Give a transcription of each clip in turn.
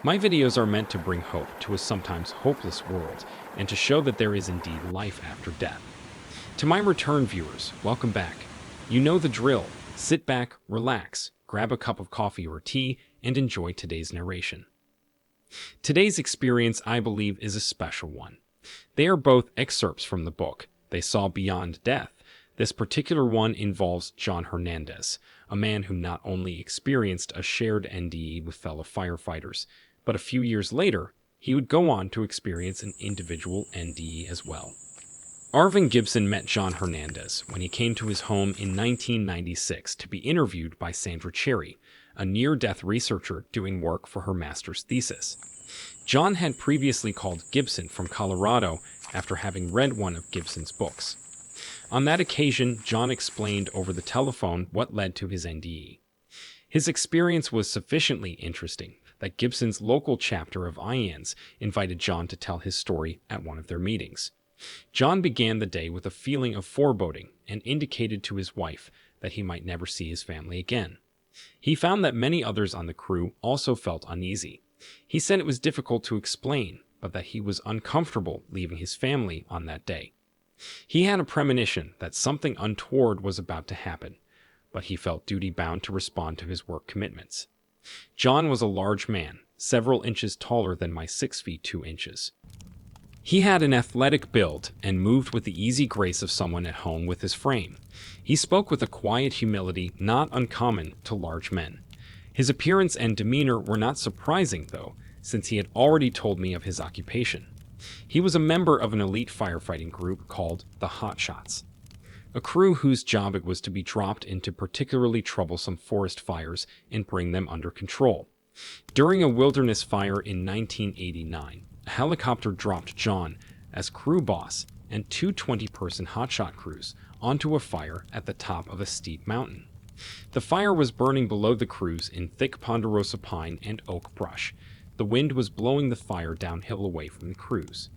My videos are meant to bring hope to a sometimes hopeless world and to show that there is indeed life after death. To my return viewers, welcome back. You know the drill. Sit back, relax, grab a cup of coffee or tea, and enjoy today's narration. Today's experience, I believe, is a special one. They are both excerpts from the book They Saw Beyond Death. This particular one involves John Hernandez, a man who not only experienced a shared NDE with fellow firefighters, but a few years later, he would go on to experience an individual NDE as well. Arvin Gibson met John Hernandez when he came to his home in 1996 to be interviewed by Sandra Cherry, a near-death researcher doing work for her master's thesis. John had previously called Gibson from Colorado after having read one of Gibson's books. On that occasion, John explained over the telephone what led to his NDE. His experience was sufficiently interesting that Gibson's local chapter of IANS invited John to tell his story at one of their meetings. John began the day with a feeling of foreboding and indicated to his wife that he might never see his family again. He found that many others on the crew also felt uneasy. He said it was difficult to explain, but that he was uncomfortable leaving his family on that day. He had a premonition that something untoward was about to happen, but he felt duty-bound to respond to his work commitments. John was a large man, several inches taller than my 6 feet 2 inches. He had an athletic build and moved with the easy grace of someone at home with his frame. He spoke with a quiet humility not uncommon to large men. His appearance and demeanor were not surprising, though, since he had already told me of his occupation. He was a member of an elite firefighting group called the Hot Shots, a crew whose job it was to be dropped into particularly troublesome forest fires and bring them under control. During a wilderness fire in 1989, a helicopter dropped John as crew boss and two 20-person hotshot crews onto a fire at the top of a steep mountain. The fire was burning below the crews in thick ponderosa pine and oak brush. The wind was blowing the fire downhill away from the crews.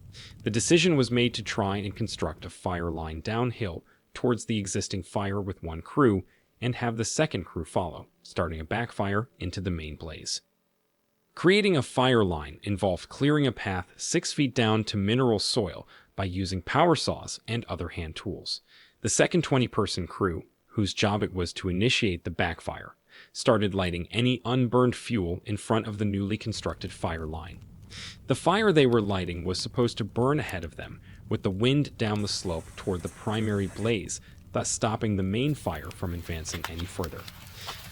The decision was made to try and construct a fire line downhill towards the existing fire with one crew and have the second crew follow, starting a backfire into the main blaze. Creating a fire line involved clearing a path 6 feet down to mineral soil by using power saws and other hand tools. The second 20-person crew, whose job it was to initiate the backfire, started lighting any unburned fuel in front of the newly constructed fire line. The fire they were lighting was supposed to burn ahead of them, with the wind down the slope toward the primary blaze, thus stopping the main fire from advancing any further.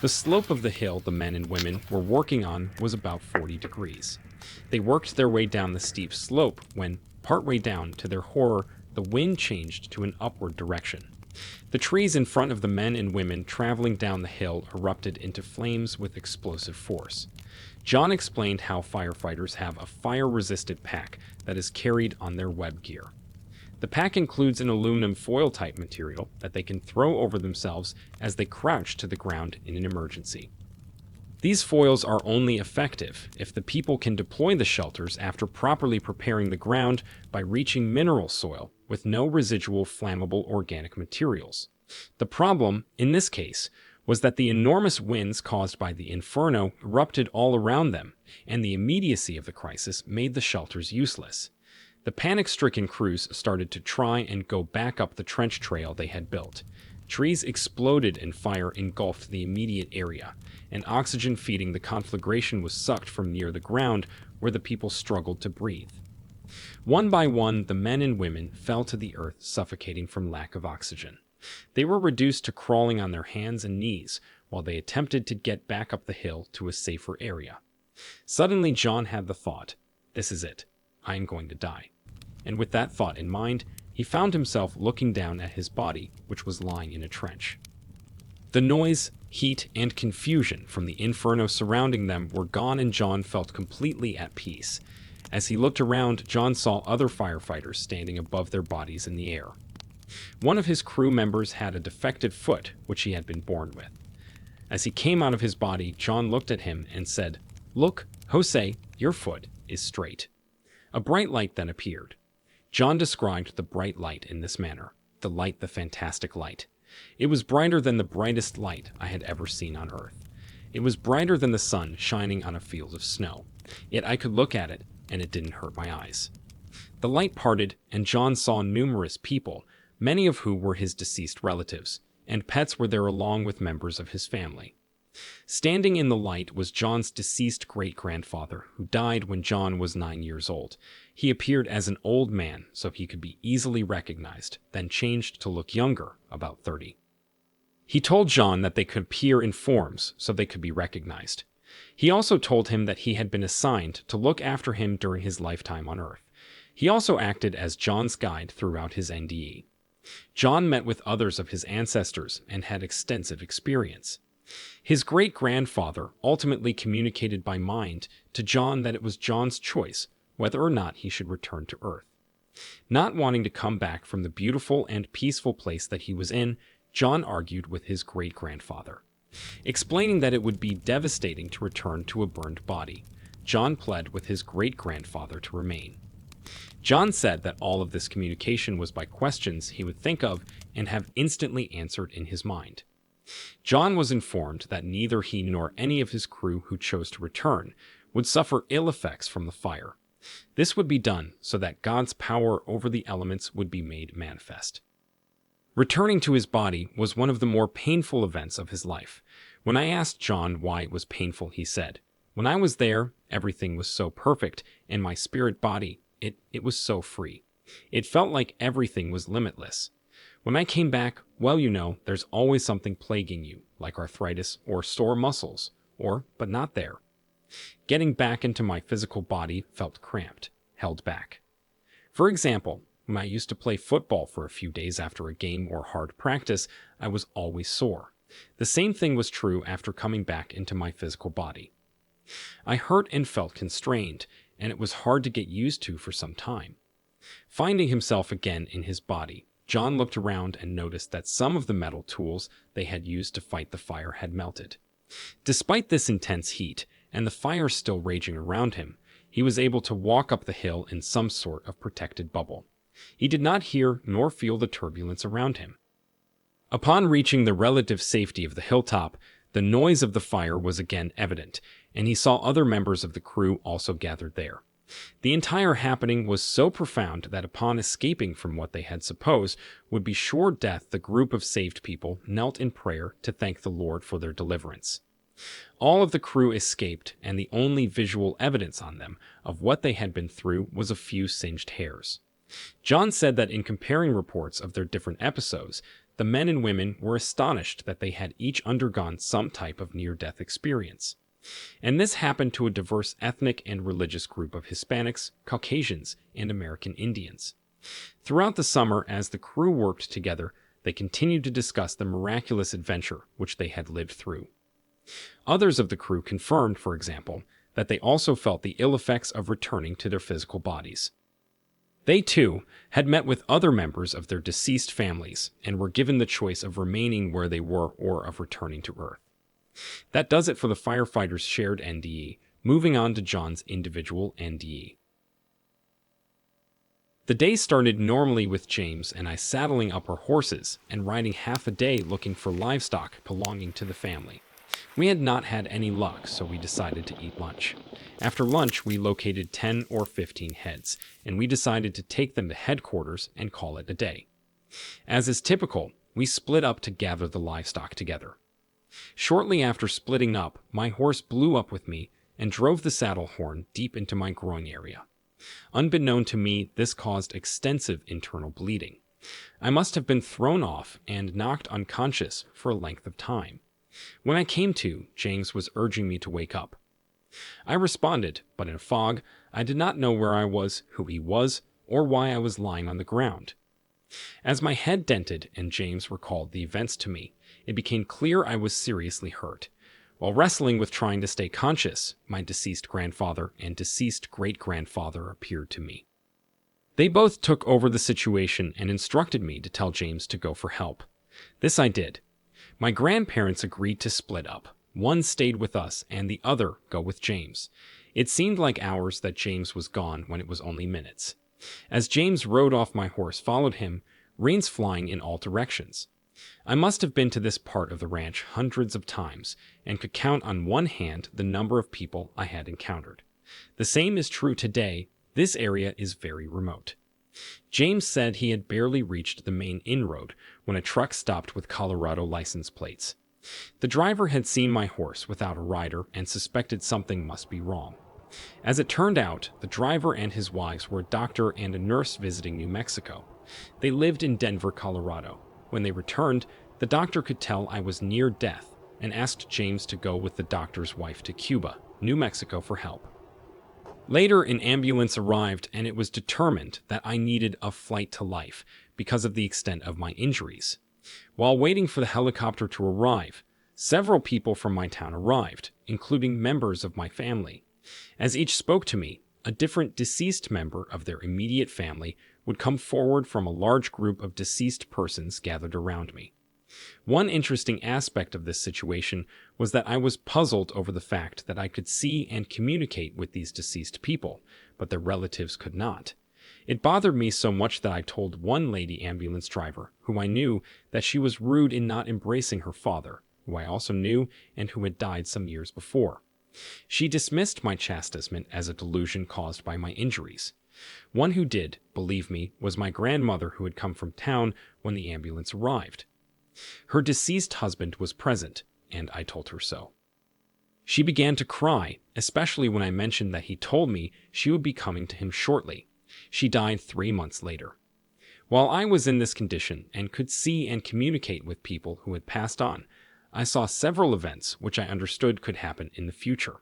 The slope of the hill the men and women were working on was about 40 degrees. They worked their way down the steep slope when, partway down, to their horror, the wind changed to an upward direction. The trees in front of the men and women traveling down the hill erupted into flames with explosive force. John explained how firefighters have a fire-resistant pack that is carried on their web gear. The pack includes an aluminum foil-type material that they can throw over themselves as they crouch to the ground in an emergency. These foils are only effective if the people can deploy the shelters after properly preparing the ground by reaching mineral soil with no residual flammable organic materials. The problem, in this case, was that the enormous winds caused by the inferno erupted all around them, and the immediacy of the crisis made the shelters useless. The panic-stricken crews started to try and go back up the trench trail they had built. Trees exploded and fire engulfed the immediate area, and oxygen feeding the conflagration was sucked from near the ground where the people struggled to breathe. One by one, the men and women fell to the earth, suffocating from lack of oxygen. They were reduced to crawling on their hands and knees while they attempted to get back up the hill to a safer area. Suddenly, John had the thought, "This is it. I am going to die." And with that thought in mind, he found himself looking down at his body, which was lying in a trench. The noise, heat, and confusion from the inferno surrounding them were gone, and John felt completely at peace. As he looked around, John saw other firefighters standing above their bodies in the air. One of his crew members had a defective foot, which he had been born with. As he came out of his body, John looked at him and said, "Look, Jose, your foot is straight." A bright light then appeared. John described the bright light in this manner, the fantastic light. It was brighter than the brightest light I had ever seen on Earth. It was brighter than the sun shining on a field of snow. Yet I could look at it, and it didn't hurt my eyes. The light parted, and John saw numerous people, many of whom were his deceased relatives, and pets were there along with members of his family. Standing in the light was John's deceased great-grandfather, who died when John was 9 years old. He appeared as an old man, so he could be easily recognized, then changed to look younger, about 30. He told John that they could appear in forms, so they could be recognized. He also told him that he had been assigned to look after him during his lifetime on Earth. He also acted as John's guide throughout his NDE. John met with others of his ancestors and had extensive experience. His great-grandfather ultimately communicated by mind to John that it was John's choice whether or not he should return to Earth. Not wanting to come back from the beautiful and peaceful place that he was in, John argued with his great-grandfather, explaining that it would be devastating to return to a burned body. John pled with his great-grandfather to remain. John said that all of this communication was by questions he would think of and have instantly answered in his mind. John was informed that neither he nor any of his crew who chose to return would suffer ill effects from the fire. This would be done so that God's power over the elements would be made manifest. Returning to his body was one of the more painful events of his life. When I asked John why it was painful, he said, "When I was there, everything was so perfect, and my spirit body, it was so free. It felt like everything was limitless. When I came back, well, there's always something plaguing you, like arthritis or sore muscles, but not there. Getting back into my physical body felt cramped, held back. For example, when I used to play football for a few days after a game or hard practice, I was always sore. The same thing was true after coming back into my physical body. I hurt and felt constrained, and it was hard to get used to for some time." Finding himself again in his body, John looked around and noticed that some of the metal tools they had used to fight the fire had melted. Despite this intense heat, and the fire still raging around him, he was able to walk up the hill in some sort of protected bubble. He did not hear nor feel the turbulence around him. Upon reaching the relative safety of the hilltop, the noise of the fire was again evident, and he saw other members of the crew also gathered there. The entire happening was so profound that upon escaping from what they had supposed would be sure death, the group of saved people knelt in prayer to thank the Lord for their deliverance. All of the crew escaped, and the only visual evidence on them of what they had been through was a few singed hairs. John said that in comparing reports of their different episodes, the men and women were astonished that they had each undergone some type of near-death experience. And this happened to a diverse ethnic and religious group of Hispanics, Caucasians, and American Indians. Throughout the summer, as the crew worked together, they continued to discuss the miraculous adventure which they had lived through. Others of the crew confirmed, for example, that they also felt the ill effects of returning to their physical bodies. They, too, had met with other members of their deceased families and were given the choice of remaining where they were or of returning to Earth. That does it for the firefighters' shared NDE. Moving on to John's individual NDE. The day started normally with James and I saddling up our horses and riding half a day looking for livestock belonging to the family. We had not had any luck, so we decided to eat lunch. After lunch, we located 10 or 15 heads, and we decided to take them to headquarters and call it a day. As is typical, we split up to gather the livestock together. Shortly after splitting up, my horse blew up with me and drove the saddle horn deep into my groin area. Unbeknown to me, this caused extensive internal bleeding. I must have been thrown off and knocked unconscious for a length of time. When I came to, James was urging me to wake up. I responded, but in a fog. I did not know where I was, who he was, or why I was lying on the ground. As my head dented and James recalled the events to me, it became clear I was seriously hurt. While wrestling with trying to stay conscious, my deceased grandfather and deceased great-grandfather appeared to me. They both took over the situation and instructed me to tell James to go for help. This I did. My grandparents agreed to split up. One stayed with us and the other go with James. It seemed like hours that James was gone when it was only minutes. As James rode off, my horse followed him, reins flying in all directions. I must have been to this part of the ranch hundreds of times and could count on one hand the number of people I had encountered. The same is true today. This area is very remote. James said he had barely reached the main inroad when a truck stopped with Colorado license plates. The driver had seen my horse without a rider and suspected something must be wrong. As it turned out, the driver and his wives were a doctor and a nurse visiting New Mexico. They lived in Denver, Colorado. When they returned, the doctor could tell I was near death and asked James to go with the doctor's wife to Cuba, New Mexico for help. Later, an ambulance arrived and it was determined that I needed a flight to life because of the extent of my injuries. While waiting for the helicopter to arrive, several people from my town arrived, including members of my family. As each spoke to me, a different deceased member of their immediate family would come forward from a large group of deceased persons gathered around me. One interesting aspect of this situation was that I was puzzled over the fact that I could see and communicate with these deceased people, but their relatives could not. It bothered me so much that I told one lady ambulance driver, who I knew, that she was rude in not embracing her father, who I also knew and who had died some years before. She dismissed my chastisement as a delusion caused by my injuries. One who did, believe me, was my grandmother, who had come from town when the ambulance arrived. Her deceased husband was present, and I told her so. She began to cry, especially when I mentioned that he told me she would be coming to him shortly. She died 3 months later. While I was in this condition and could see and communicate with people who had passed on, I saw several events which I understood could happen in the future.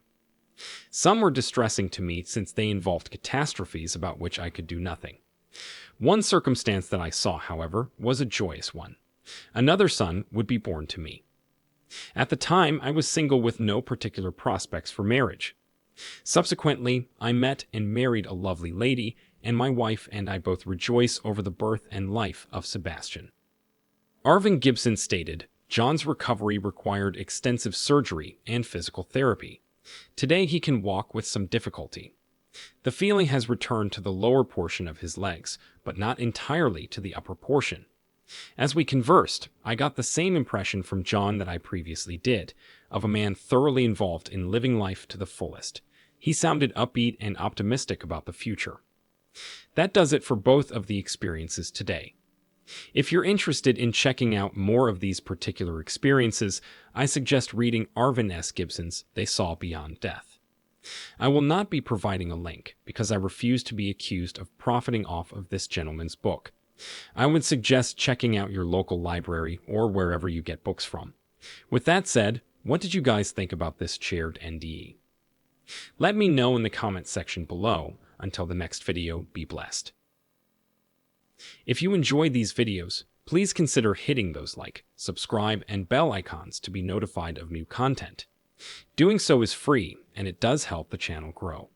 Some were distressing to me since they involved catastrophes about which I could do nothing. One circumstance that I saw, however, was a joyous one. Another son would be born to me. At the time, I was single with no particular prospects for marriage. Subsequently, I met and married a lovely lady, and my wife and I both rejoice over the birth and life of Sebastian. Arvin Gibson stated, John's recovery required extensive surgery and physical therapy. Today he can walk with some difficulty. The feeling has returned to the lower portion of his legs, but not entirely to the upper portion. As we conversed, I got the same impression from John that I previously did, of a man thoroughly involved in living life to the fullest. He sounded upbeat and optimistic about the future. That does it for both of the experiences today. If you're interested in checking out more of these particular experiences, I suggest reading Arvin S. Gibson's They Saw Beyond Death. I will not be providing a link because I refuse to be accused of profiting off of this gentleman's book. I would suggest checking out your local library or wherever you get books from. With that said, what did you guys think about this shared NDE? Let me know in the comments section below. Until the next video, be blessed. If you enjoy these videos, please consider hitting those like, subscribe, and bell icons to be notified of new content. Doing so is free, and it does help the channel grow.